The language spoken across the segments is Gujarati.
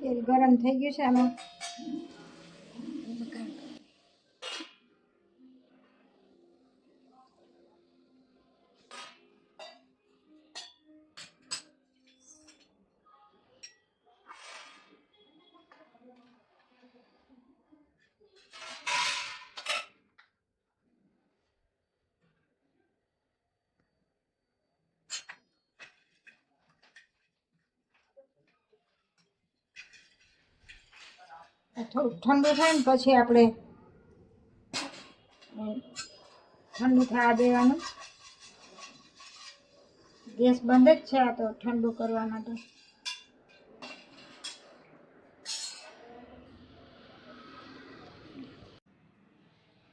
તેલ ગરમ થઈ ગયું છે આમાં થોડુંક ઠંડુ થાય ને પછી આપણે ઠંડુ થવા દેવાનું. ગેસ બંધ જ છે આ તો ઠંડુ કરવા માટે.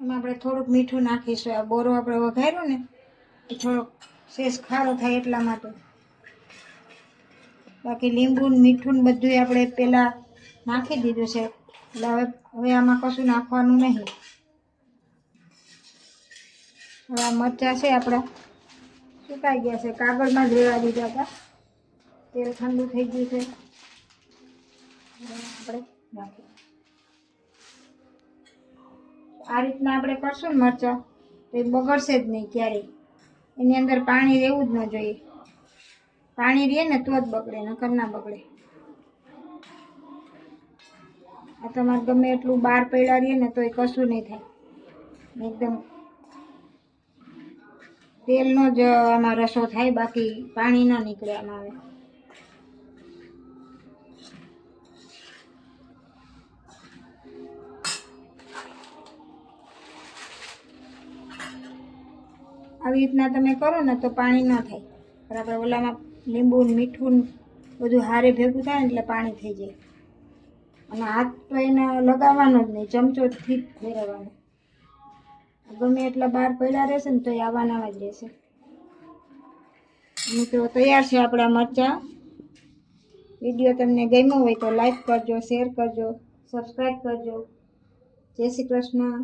એમાં આપણે થોડુંક મીઠું નાખીશું. આ બોરો આપણે વઘાર્યો ને એ થોડોક શેષ ખારો થાય એટલા માટે. બાકી લીંબુ મીઠું ને બધું આપણે પહેલાં નાખી દીધું છે એટલે હવે આમાં કશું નાખવાનું નહીં. હવે આ મરચાં છે આપણા સુકાઈ ગયા છે, કાગળમાં જ રેવા દીધા હતા. તેલ ઠંડુ થઈ ગયું છે, આપણે નાખી. આ રીતના આપણે કરશું ને મરચાં તો એ બગડશે જ નહીં ક્યારેય. એની અંદર પાણી રહેવું જ ન જોઈએ. પાણી રહે ને તો જ બગડે, નકર ના બગડે. આ તમારે ગમે એટલું બહાર પડ્યા રહીએ ને તો એ કશું નહીં થાય. એકદમ તેલનો જ આમાં રસો થાય, બાકી પાણી ન નીકળે આમાં. આવે આવી રીતના તમે કરો ને તો પાણી ન થાય. પણ આપણે ઓલામાં લીંબુ મીઠું બધું હારે ભેગું થાય ને એટલે પાણી થઈ જાય. અને હાથ તો એને લગાવવાનો જ નહીં, ચમચોથી જ ફેરવવાનો. ગમે એટલા બહાર પડ્યા રહેશે ને તો એ આવવાના જ રહેશે. મિત્રો તૈયાર છે આપણા મરચાં. વિડીયો તમને ગમ્યો હોય તો લાઈક કરજો, શેર કરજો, સબસ્ક્રાઈબ કરજો. જય શ્રી કૃષ્ણ.